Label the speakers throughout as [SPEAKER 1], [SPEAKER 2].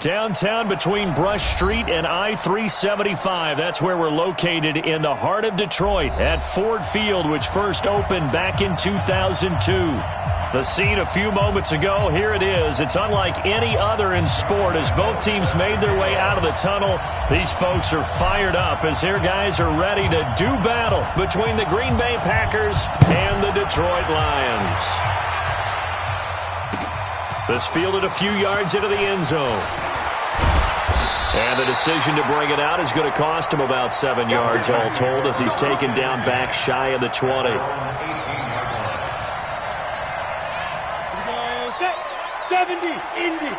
[SPEAKER 1] Downtown between Brush Street and I-375. That's where we're located in the heart of Detroit at Ford Field, which first opened back in 2002. The scene a few moments ago, here it is. It's unlike any other in sport as both teams made their way out of the tunnel. These folks are fired up as their guys are ready to do battle between the Green Bay Packers and the Detroit Lions. This fielded a few yards into the end zone. And the decision to bring it out is going to cost him about 7 yards all told as he's taken down back shy of the 20.
[SPEAKER 2] 70, Indy.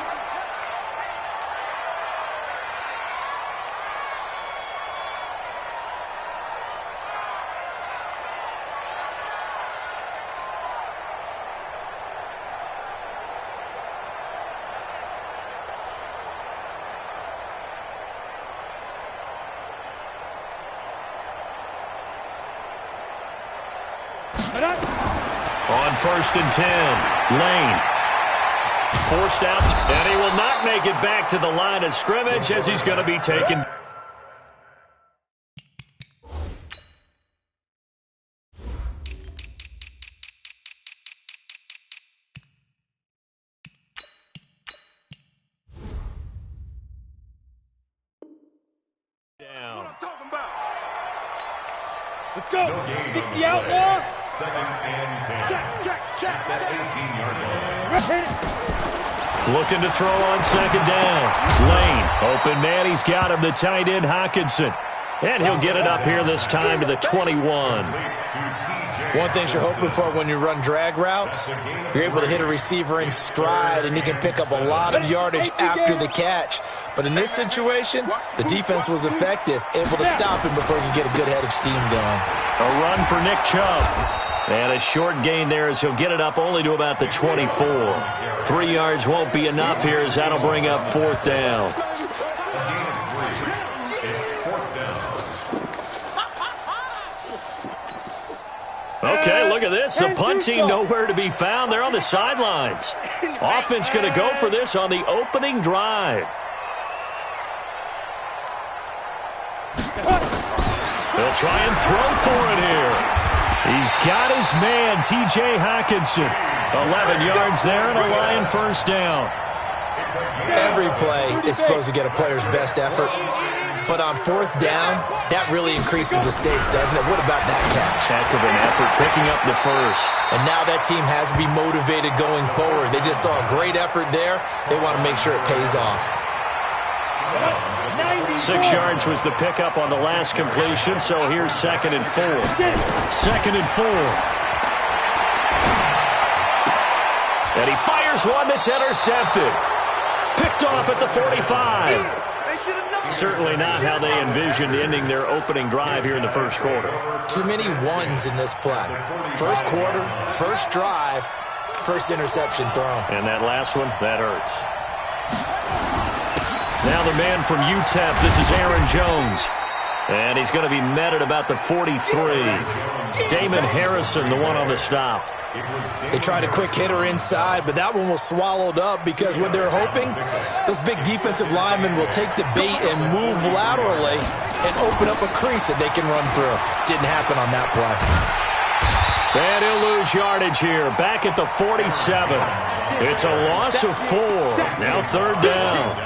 [SPEAKER 1] On 1st and 10, Lane. Forced out, and he will not make it back to the line of scrimmage as he's going to be taken. Down.
[SPEAKER 2] Let's go. 60 outlaw.
[SPEAKER 3] 2nd and 10.
[SPEAKER 2] Check.
[SPEAKER 3] That 18-yard line.
[SPEAKER 1] Looking to throw on 2nd down. Lane, open man, he's got him, the tight end Hockenson. And he'll get it up here this time to the 21.
[SPEAKER 4] One thing you're hoping for when you run drag routes, you're able to hit a receiver in stride, and he can pick up a lot of yardage after the catch. But in this situation, the defense was effective, able to stop him before he could get a good head of steam going.
[SPEAKER 1] A run for Nick Chubb. And a short gain there as he'll get it up only to about the 24. 3 yards won't be enough here as that'll bring up 4th down. Okay, look at this. The punt team nowhere to be found. They're on the sidelines. Offense going to go for this on the opening drive. They'll try and throw for it here. He's got his man, T.J. Hockenson. 11 yards there and a Lion 1st down.
[SPEAKER 4] Every play is supposed to get a player's best effort. But on 4th down, that really increases the stakes, doesn't it? What about that catch?
[SPEAKER 1] Heck of an effort picking up the 1st.
[SPEAKER 4] And now that team has to be motivated going forward. They just saw a great effort there. They want to make sure it pays off.
[SPEAKER 1] 6 yards was the pickup on the last completion, so here's 2nd and 4. 2nd and 4. And he fires one that's intercepted. Picked off at the 45. Certainly not how they envisioned ending their opening drive here in the 1st quarter.
[SPEAKER 4] Too many ones in this play. 1st quarter, 1st drive, 1st interception thrown.
[SPEAKER 1] And that last one, that hurts. Now the man from UTEP, this is Aaron Jones. And he's going to be met at about the 43. Damon Harrison, the one on the stop.
[SPEAKER 4] They tried a quick hitter inside, but that one was swallowed up because what they're hoping, those big defensive linemen will take the bait and move laterally and open up a crease that they can run through. Didn't happen on that play.
[SPEAKER 1] And he'll lose yardage here, back at the 47. It's a loss of 4. Now 3rd down.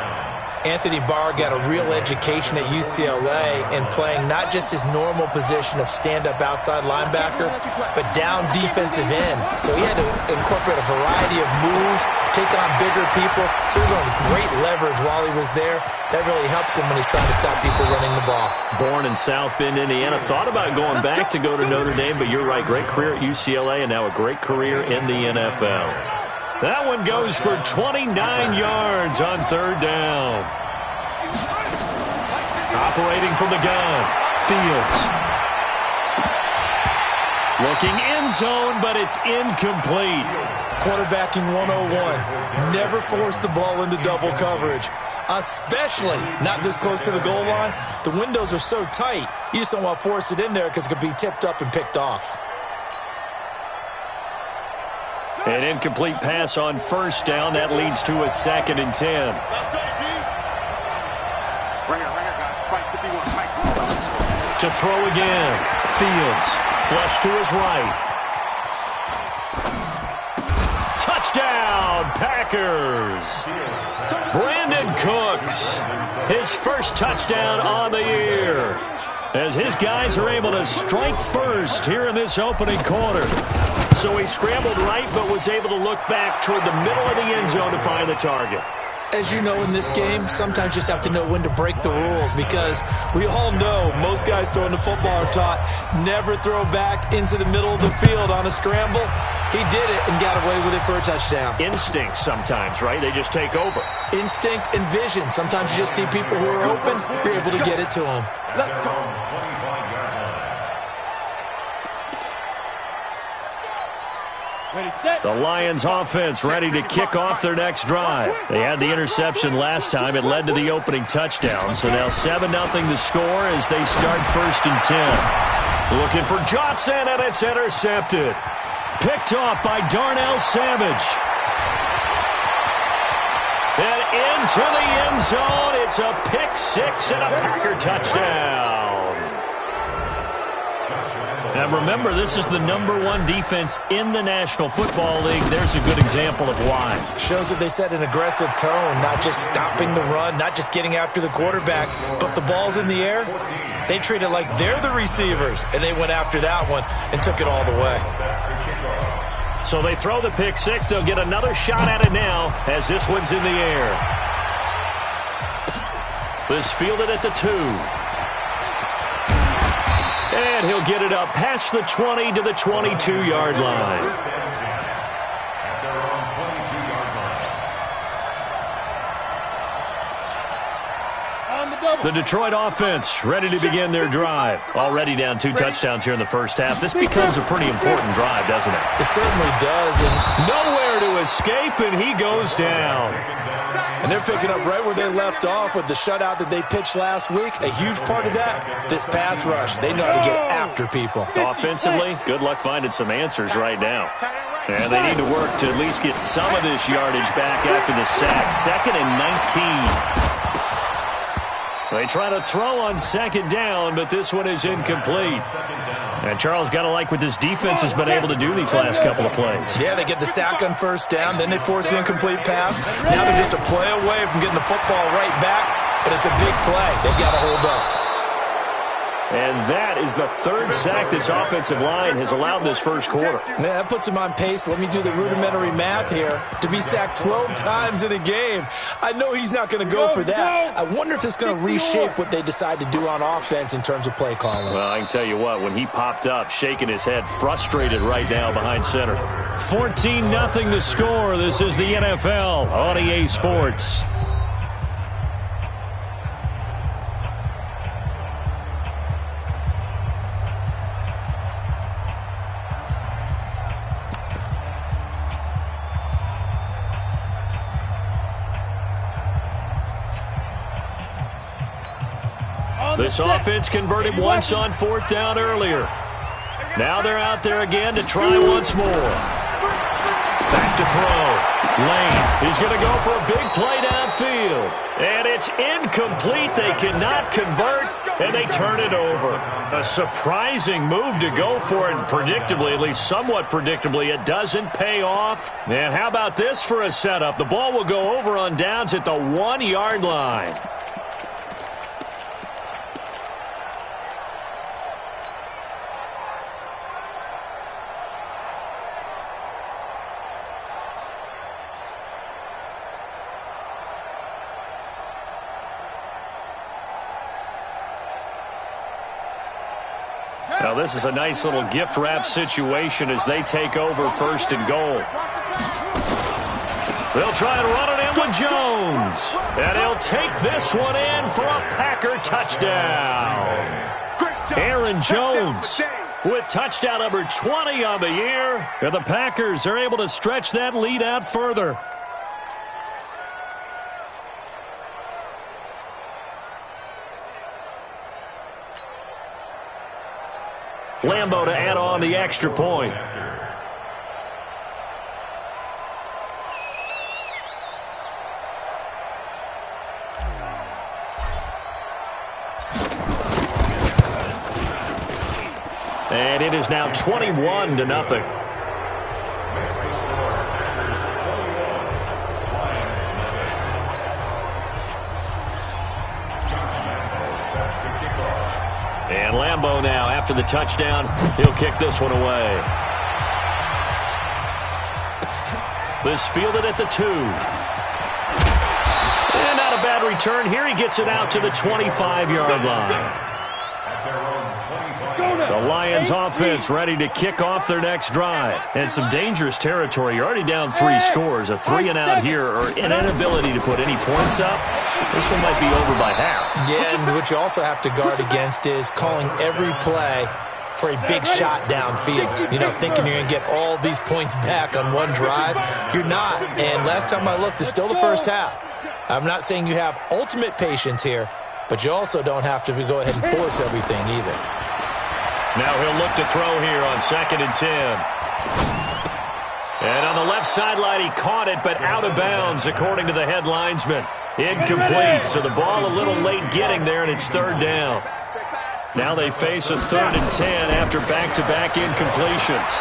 [SPEAKER 4] Anthony Barr got a real education at UCLA in playing not just his normal position of stand-up outside linebacker, but down defensive end. So he had to incorporate a variety of moves, take on bigger people. So he learned great leverage while he was there. That really helps him when he's trying to stop people running the ball.
[SPEAKER 1] Born in South Bend, Indiana. Thought about going back to go to Notre Dame, but you're right. Great career at UCLA and now a great career in the NFL. That one goes for 29 yards on 3rd down. Operating from the gun, Fields. Looking end zone, but it's incomplete.
[SPEAKER 4] Quarterbacking 101. Never force the ball into double coverage, especially not this close to the goal line. The windows are so tight, you just don't want to force it in there because it could be tipped up and picked off.
[SPEAKER 1] An incomplete pass on 1st down. That leads to a 2nd and 10. To throw again. Fields. Flush to his right. Touchdown, Packers. Brandon Cooks. His first touchdown on the year. As his guys are able to strike first here in this opening quarter. So he scrambled right, but was able to look back toward the middle of the end zone to find the target.
[SPEAKER 4] As you know, in this game, sometimes you just have to know when to break the rules, because we all know most guys throwing the football are taught never throw back into the middle of the field on a scramble. He did it and got away with it for a touchdown.
[SPEAKER 1] Instinct sometimes, right? They just take over.
[SPEAKER 4] Instinct and vision. Sometimes you just see people who are open, you're able to get it to them.
[SPEAKER 2] Let's go. Ready, set.
[SPEAKER 1] The Lions offense ready to kick off their next drive. They had the interception last time. It led to the opening touchdown. So now 7-0 the score as they start 1st and 10. Looking for Johnson, and it's intercepted. Picked off by Darnell Savage. And into the end zone. It's a pick six and a Packer touchdown. And remember, this is the #1 defense in the National Football League. There's a good example of why.
[SPEAKER 4] Shows that they set an aggressive tone, not just stopping the run, not just getting after the quarterback, but the ball's in the air. They treat it like they're the receivers, and they went after that one and took it all the way.
[SPEAKER 1] So they throw the pick six. They'll get another shot at it now as this one's in the air. This fielded at the 2. And he'll get it up past the 20 to the 22-yard line. The Detroit offense ready to begin their drive. Already down 2 touchdowns here in the first half. This becomes a pretty important drive, doesn't it?
[SPEAKER 4] It certainly does. And
[SPEAKER 1] nowhere to escape, and he goes down.
[SPEAKER 4] And they're picking up right where they left off with the shutout that they pitched last week. A huge part of that, this pass rush. They know how to get after people.
[SPEAKER 1] Offensively, good luck finding some answers right now. And they need to work to at least get some of this yardage back after the sack. 2nd and 19. They try to throw on 2nd down, but this one is incomplete. And Charles, got to like what this defense has been able to do these last couple of plays.
[SPEAKER 4] Yeah, they get the sack on 1st down, then they force the incomplete pass. Now they're just a play away from getting the football right back, but it's a big play. They've got to hold up.
[SPEAKER 1] And that is the 3rd sack this offensive line has allowed this first quarter.
[SPEAKER 4] Yeah, that puts him on pace. Let me do the rudimentary math here. To be sacked 12 times in a game, I know he's not going to go for that. I wonder if it's going to reshape what they decide to do on offense in terms of play calling.
[SPEAKER 1] Well, I can tell you what, when he popped up, shaking his head, frustrated right now behind center. 14-0 the score. This is the NFL on EA Sports. This offense converted once on 4th down earlier. Now they're out there again to try once more. Back to throw. Lane is going to go for a big play downfield. And it's incomplete. They cannot convert, and they turn it over. A surprising move to go for it, and predictably, at least somewhat predictably, it doesn't pay off. And how about this for a setup? The ball will go over on downs at the 1-yard line. Now, this is a nice little gift wrap situation as they take over 1st and goal. They'll try and run it in with Jones. And he'll take this one in for a Packer touchdown. Aaron Jones with touchdown number 20 on the year. And the Packers are able to stretch that lead out further. Lambeau to add on the extra point. And it is now 21-0. And Lambeau now, after the touchdown, he'll kick this one away. This fielded at the 2. And not a bad return. Here he gets it out to the 25-yard line. The Lions offense ready to kick off their next drive. And some dangerous territory. You're already down 3 scores. A 3-and-out here or an inability to put any points up. This one might be over by half.
[SPEAKER 4] Yeah, and what you also have to guard against is calling every play for a big shot downfield. You know, thinking you're going to get all these points back on one drive. You're not. And last time I looked, it's still the first half. I'm not saying you have ultimate patience here, but you also don't have to go ahead and force everything either.
[SPEAKER 1] Now he'll look to throw here on 2nd and 10. And on the left sideline, he caught it, but out of bounds, according to the head linesman. Incomplete, so the ball a little late getting there, and it's 3rd down. Now they face a 3rd and 10 after back-to-back incompletions.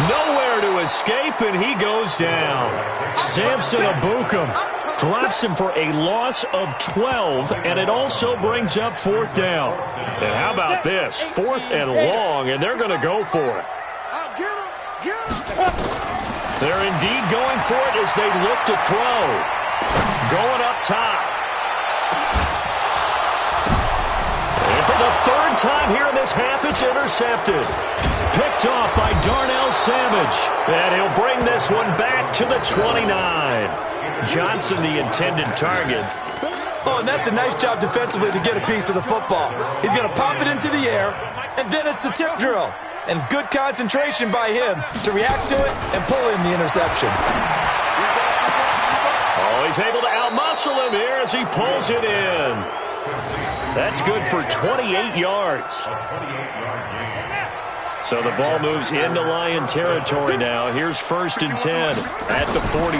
[SPEAKER 1] Nowhere to escape, and he goes down. Samson Abukum drops him for a loss of 12, and it also brings up 4th down. And how about this? 4th and long, and they're going to go for it. They're indeed going for it as they look to throw. Going up top. And for the 3rd time here in this half, it's intercepted. Picked off by Darnell Savage. And he'll bring this one back to the 29. Johnson, the intended target.
[SPEAKER 4] Oh, and that's a nice job defensively to get a piece of the football. He's going to pop it into the air, and then it's the tip drill. And good concentration by him to react to it and pull in the interception.
[SPEAKER 1] Oh, he's able to outmuscle him here as he pulls it in. That's good for 28 yards. So the ball moves into Lion territory now. Here's 1st and 10 at the 43.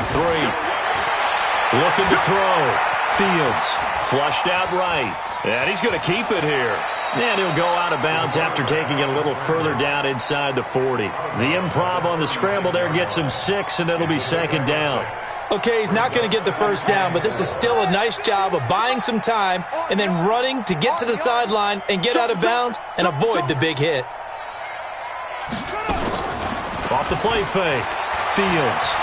[SPEAKER 1] Looking to throw. Fields flushed out right. And he's going to keep it here. And he'll go out of bounds after taking it a little further down inside the 40. The improv on the scramble there gets him 6, and it'll be 2nd down.
[SPEAKER 4] Okay, he's not going to get the 1st down, but this is still a nice job of buying some time and then running to get to the sideline and get out of bounds and avoid the big hit.
[SPEAKER 1] Off the play fake. Fields.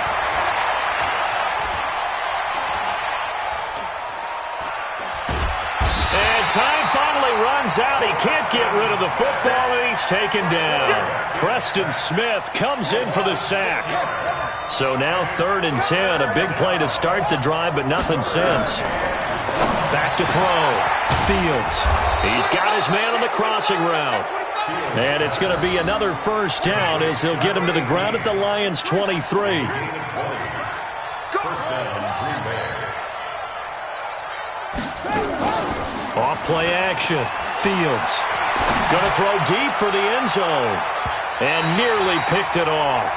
[SPEAKER 1] Time finally runs out. He can't get rid of the football, and he's taken down. Preston Smith comes in for the sack. So now 3rd and 10. A big play to start the drive, but nothing since. Back to throw. Fields. He's got his man on the crossing route. And it's going to be another 1st down as he'll get him to the ground at the Lions' 23. Off play action. Fields. Going to throw deep for the end zone. And nearly picked it off.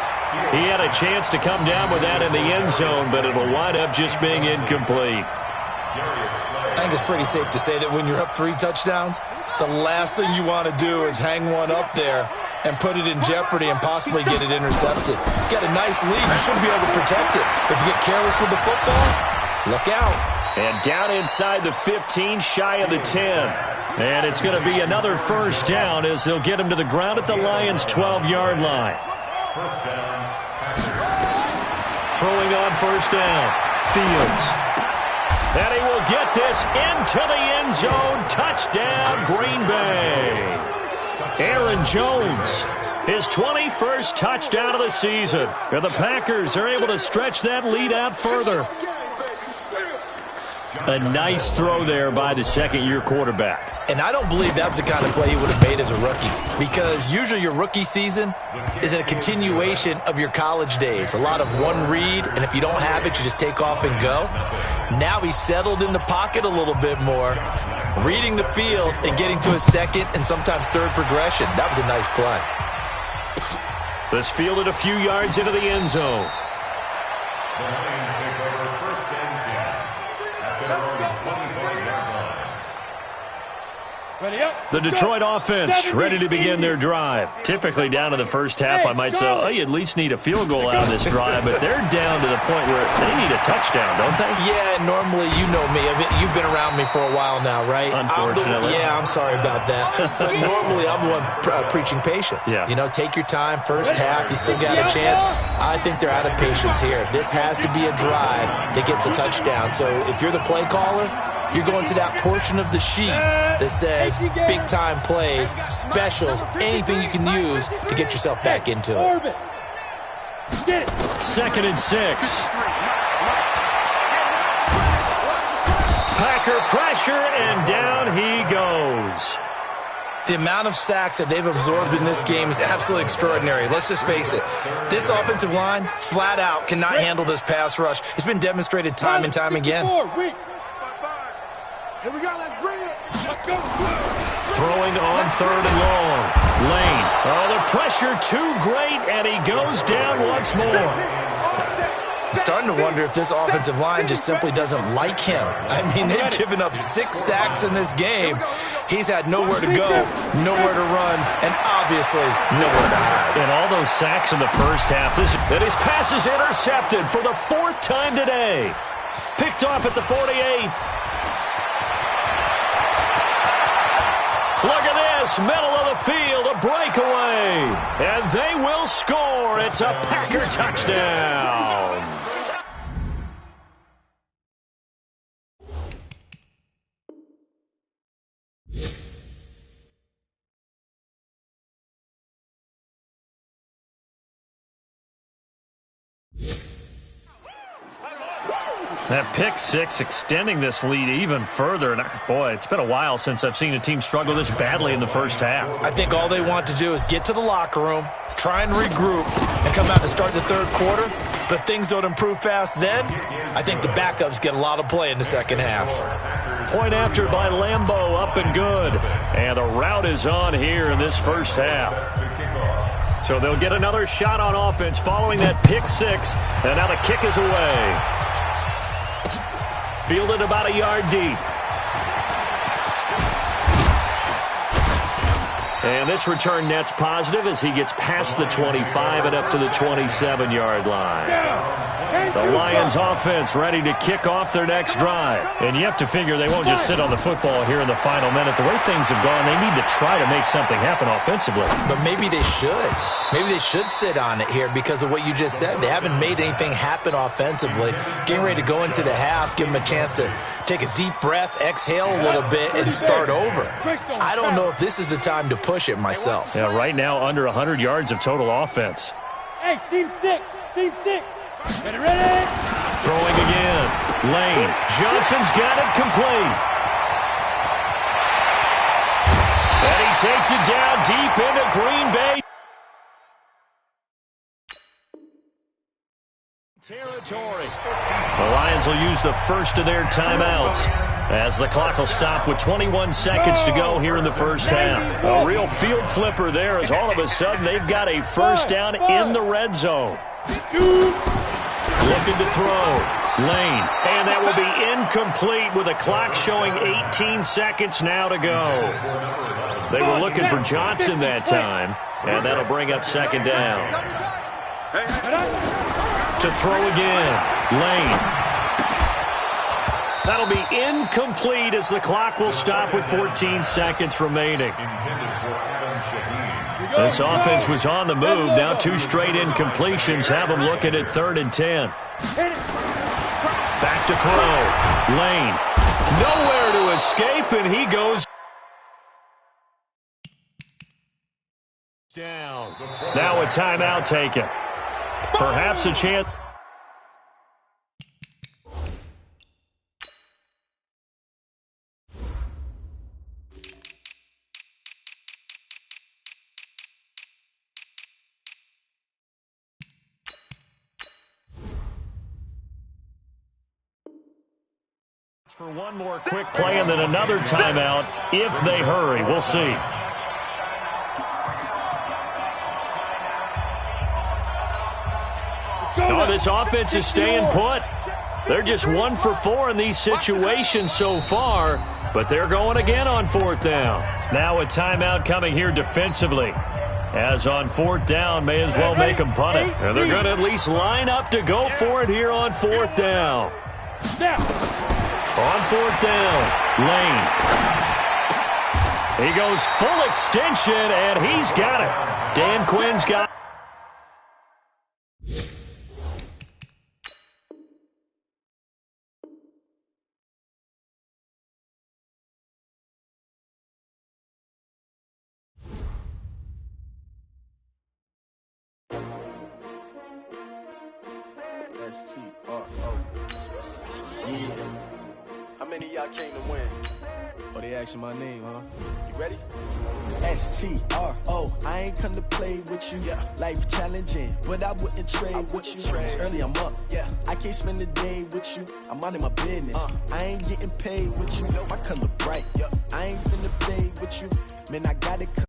[SPEAKER 1] He had a chance to come down with that in the end zone, but it'll wind up just being incomplete.
[SPEAKER 4] I think it's pretty safe to say that when you're up 3 touchdowns, the last thing you want to do is hang one up there and put it in jeopardy and possibly get it intercepted. Got a nice lead. You should be able to protect it. If you get careless with the football, look out.
[SPEAKER 1] And down inside the 15, shy of the 10. And it's going to be another 1st down as they'll get him to the ground at the Lions' 12-yard line. Throwing on 1st down. Fields. And he will get this into the end zone. Touchdown, Green Bay. Aaron Jones, his 21st touchdown of the season. And the Packers are able to stretch that lead out further. A nice throw there by the 2nd-year quarterback.
[SPEAKER 4] And I don't believe that was the kind of play he would have made as a rookie, because usually your rookie season is a continuation of your college days. A lot of one read, and if you don't have it, you just take off and go. Now he's settled in the pocket a little bit more, reading the field and getting to his 2nd and sometimes 3rd progression. That was a nice play.
[SPEAKER 1] This fielded a few yards into the end zone. The Detroit offense ready to begin their drive. Typically down to the first half, I might say, oh, you at least need a field goal out of this drive, but they're down to the point where they need a touchdown, don't they?
[SPEAKER 4] Yeah, normally, you know me. You've been around me for a while now, right?
[SPEAKER 1] Unfortunately.
[SPEAKER 4] I'm sorry about that. But normally, I'm the one preaching patience.
[SPEAKER 1] Yeah.
[SPEAKER 4] You know, take your time. First half, you still got a chance. I think they're out of patience here. This has to be a drive that gets a touchdown. So if you're the play caller, you're going to that portion of the sheet that says big-time plays, specials, anything you can use to get yourself back into it.
[SPEAKER 1] 2nd and 6. Packer pressure, and down he goes.
[SPEAKER 4] The amount of sacks that they've absorbed in this game is absolutely extraordinary. Let's just face it. This offensive line, flat out, cannot handle this pass rush. It's been demonstrated time and time again.
[SPEAKER 2] Here we go, let's bring it. Let's go.
[SPEAKER 1] Throwing on 3rd and long. Lane. Oh, the pressure too great, and he goes down once more.
[SPEAKER 4] I'm starting to wonder if this offensive line just simply doesn't like him. I mean, they've given up 6 sacks in this game. He's had nowhere to go, nowhere to run, and obviously nowhere to hide.
[SPEAKER 1] And all those sacks in the first half. And his pass is intercepted for the 4th time today. Picked off at the 48. Look at this, middle of the field, a breakaway. And they will score. It's a Packer touchdown. That pick six extending this lead even further. And boy, it's been a while since I've seen a team struggle this badly in the first half.
[SPEAKER 4] I think all they want to do is get to the locker room, try and regroup, and come out to start the third quarter. But if things don't improve fast then, I think the backups get a lot of play in the second half.
[SPEAKER 1] Point after by Lambeau, up and good. And the route is on here in this first half. So they'll get another shot on offense following that pick six. And now the kick is away. Fielded about a yard deep. And this return net's positive as he gets past the 25 and up to the 27-yard line. The Lions offense ready to kick off their next drive. And you have to figure they won't just sit on the football here in the final minute. The way things have gone, they need to try to make something happen offensively.
[SPEAKER 4] But maybe they should. Maybe they should sit on it here because of what you just said. They haven't made anything happen offensively. Getting ready to go into the half, give them a chance to take a deep breath, exhale a little bit, and start over. I don't know if this is the time to push it myself.
[SPEAKER 1] Yeah, right now under 100 yards of total offense.
[SPEAKER 2] Hey, seam six. Ready.
[SPEAKER 1] Throwing again. Lane. Johnson's got it complete. And he takes it down deep into Green Bay territory. The Lions will use the first of their timeouts as the clock will stop with 21 seconds to go here in the first half. A real field flipper there as all of a sudden they've got a first down in the red zone. Looking to throw. Lane. And that will be incomplete with a clock showing 18 seconds now to go. They were looking for Johnson that time, and that'll bring up second down. To throw again. Lane. That'll be incomplete as the clock will stop with 14 seconds remaining. This offense was on the move. Now 2 straight incompletions have them looking at 3rd and 10. Back to throw. Lane. Nowhere to escape, and he goes down. Now a timeout taken. Perhaps a chance. For one more quick play and then another timeout if they hurry. We'll see. Oh, this offense is staying put. They're just 1 for 4 in these situations so far. But they're going again on 4th down. Now a timeout coming here defensively. As on 4th down, may as well make them punt it. And they're going to at least line up to go for it here on 4th down. On 4th down, Lane. He goes full extension, and he's got it. Dan Quinn's got it.
[SPEAKER 5] Yeah. How many of y'all came to win? Oh, they asking my name, huh? You ready? STRO, I ain't come to play with you. Yeah. Life challenging, but I wouldn't trade with you. It's early, I'm up. Yeah. I can't spend the day with you. I'm minding my business. I ain't getting paid with you. My color bright. I ain't finna fade with you. Man, I got it.